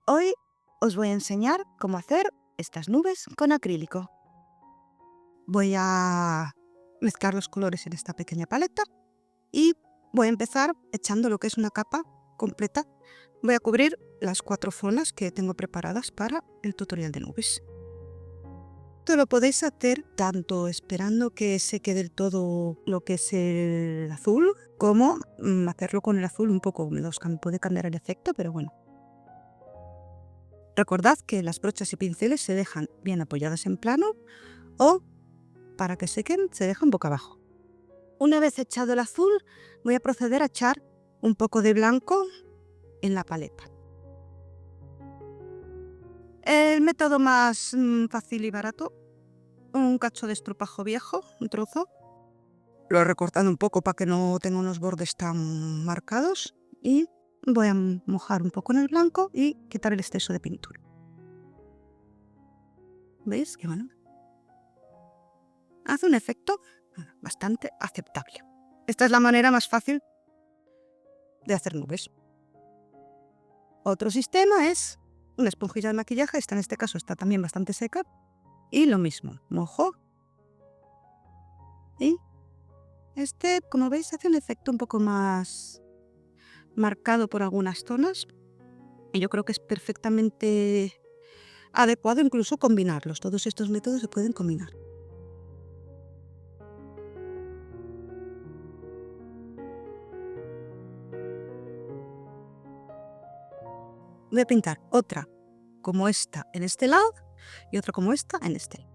Hoy os voy a enseñar cómo hacer estas nubes con acrílico. Voy a mezclar los colores en esta pequeña paleta y voy a empezar echando lo que es una capa completa. Voy a cubrir las 4 zonas que tengo preparadas para el tutorial de nubes. Esto lo podéis hacer tanto esperando que seque del todo lo que es el azul, como hacerlo con el azul un poco húmedo. Puede cambiar el efecto, pero bueno. Recordad que las brochas y pinceles se dejan bien apoyadas en plano o, para que sequen, se dejan boca abajo. Una vez echado el azul, voy a proceder a echar un poco de blanco en la paleta. El método más fácil y barato, un cacho de estropajo viejo, un trozo. Lo he recortado un poco para que no tenga unos bordes tan marcados y voy a mojar un poco en el blanco y quitar el exceso de pintura. ¿Veis? Qué bueno. Hace un efecto bastante aceptable. Esta es la manera más fácil de hacer nubes. Otro sistema es una esponjilla de maquillaje. Esta en este caso está también bastante seca. Y lo mismo, mojo. Y este, como veis, hace un efecto un poco más marcado por algunas zonas. Y yo creo que es perfectamente adecuado incluso combinarlos. Todos estos métodos se pueden combinar. Voy a pintar otra como esta en este lado y otra como esta en este lado.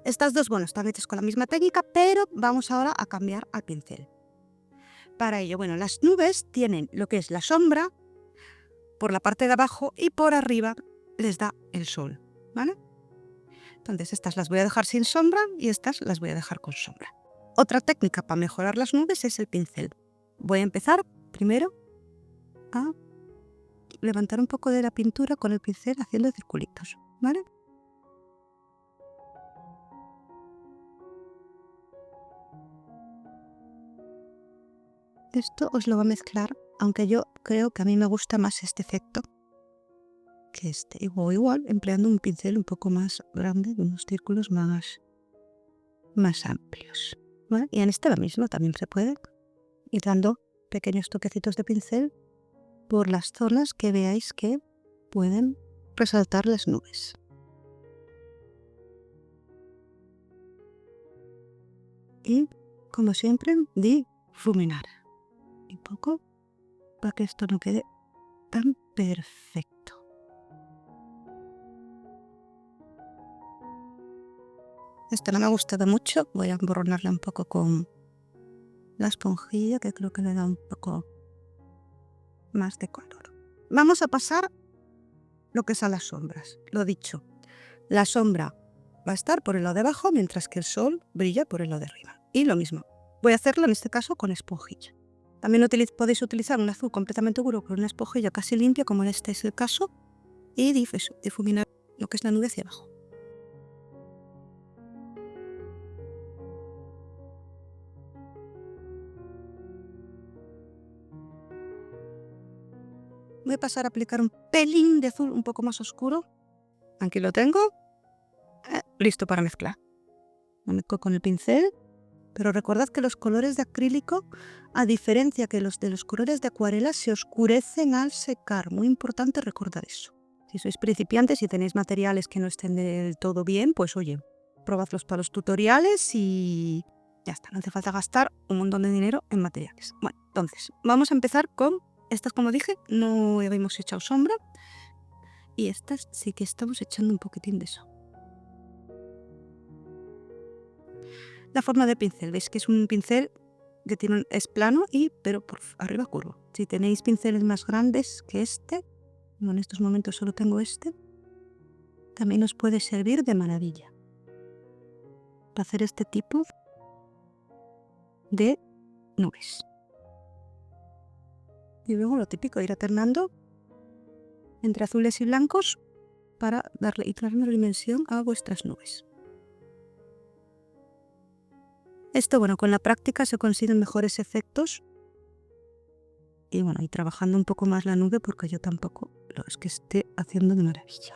Estas dos, bueno, están hechas con la misma técnica, pero vamos ahora a cambiar al pincel. Para ello, bueno, las nubes tienen lo que es la sombra por la parte de abajo y por arriba les da el sol, ¿vale? Entonces estas las voy a dejar sin sombra y estas las voy a dejar con sombra. Otra técnica para mejorar las nubes es el pincel. Voy a empezar primero a levantar un poco de la pintura con el pincel haciendo circulitos, ¿vale? Esto os lo va a mezclar, aunque yo creo que a mí me gusta más este efecto que este. Igual empleando un pincel un poco más grande, unos círculos más amplios, ¿vale? Y en este lo mismo, también se puede ir dando pequeños toquecitos de pincel por las zonas que veáis que pueden resaltar las nubes. Y, como siempre, difuminar un poco para que esto no quede tan perfecto. Esto no me ha gustado mucho, voy a emborronarla un poco con la esponjilla, que creo que le da un poco más de color. Vamos a pasar lo que es a las sombras. Lo dicho, la sombra va a estar por el lado de abajo, mientras que el sol brilla por el lado de arriba. Y lo mismo, voy a hacerlo en este caso con esponjilla. También podéis utilizar un azul completamente oscuro con una esponjilla casi limpia, como en este es el caso, y difuminar lo que es la nube hacia abajo. Voy a pasar a aplicar un pelín de azul un poco más oscuro. Aquí lo tengo. Listo para mezclar. Lo mezclo con el pincel, pero recordad que los colores de acrílico, a diferencia que los de los colores de acuarela, se oscurecen al secar. Muy importante recordar eso. Si sois principiantes y tenéis materiales que no estén del todo bien, pues oye, probadlos para los tutoriales y ya está. No hace falta gastar un montón de dinero en materiales. Bueno, entonces, vamos a empezar con estas, como dije, no habíamos echado sombra. Y estas sí que estamos echando un poquitín de eso. La forma de pincel, veis que es un pincel que es plano pero por arriba curvo. Si tenéis pinceles más grandes que este, en estos momentos solo tengo este, también os puede servir de maravilla para hacer este tipo de nubes. Y luego lo típico, ir alternando entre azules y blancos para darle dimensión a vuestras nubes. Esto, bueno, con la práctica se consiguen mejores efectos Y bueno, y trabajando un poco más la nube porque yo tampoco lo es que esté haciendo de maravilla.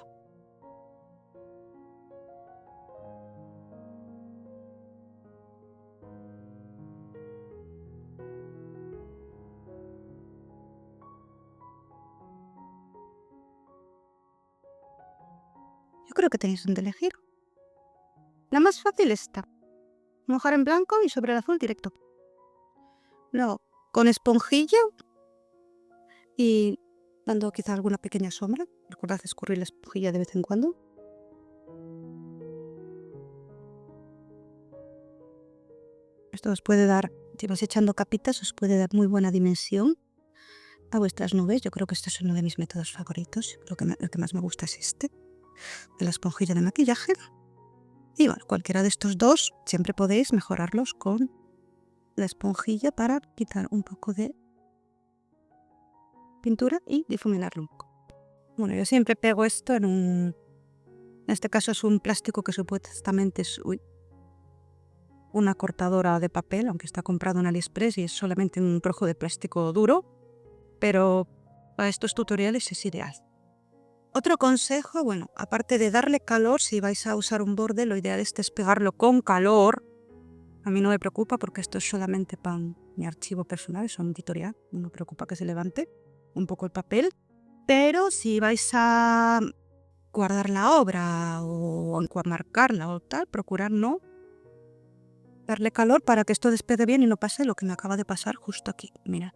Yo creo que tenéis donde elegir. La más fácil está. Mojar en blanco y sobre el azul directo. Luego, con esponjilla y dando quizá alguna pequeña sombra. Recordad escurrir la esponjilla de vez en cuando. Esto os puede dar, si vais echando capitas, os puede dar muy buena dimensión a vuestras nubes. Yo creo que este es uno de mis métodos favoritos. Creo que el que más me gusta es este, de la esponjilla de maquillaje. Y bueno, cualquiera de estos dos siempre podéis mejorarlos con la esponjilla para quitar un poco de pintura y difuminarlo un poco. Bueno, yo siempre pego esto en este caso es un plástico que supuestamente es una cortadora de papel, aunque está comprado en AliExpress y es solamente un trozo de plástico duro, pero para estos tutoriales es ideal. Otro consejo, bueno, aparte de darle calor, si vais a usar un borde, lo ideal es despegarlo con calor. A mí no me preocupa porque esto es solamente para mi archivo personal, es un editorial, no me preocupa que se levante un poco el papel. Pero si vais a guardar la obra o encuadernar o tal, procurar no darle calor para que esto despegue bien y no pase lo que me acaba de pasar justo aquí. Mira,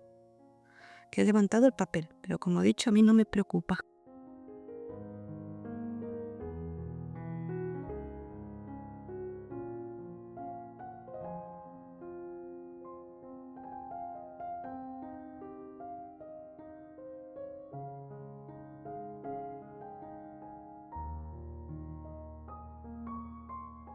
que he levantado el papel, pero como he dicho, a mí no me preocupa.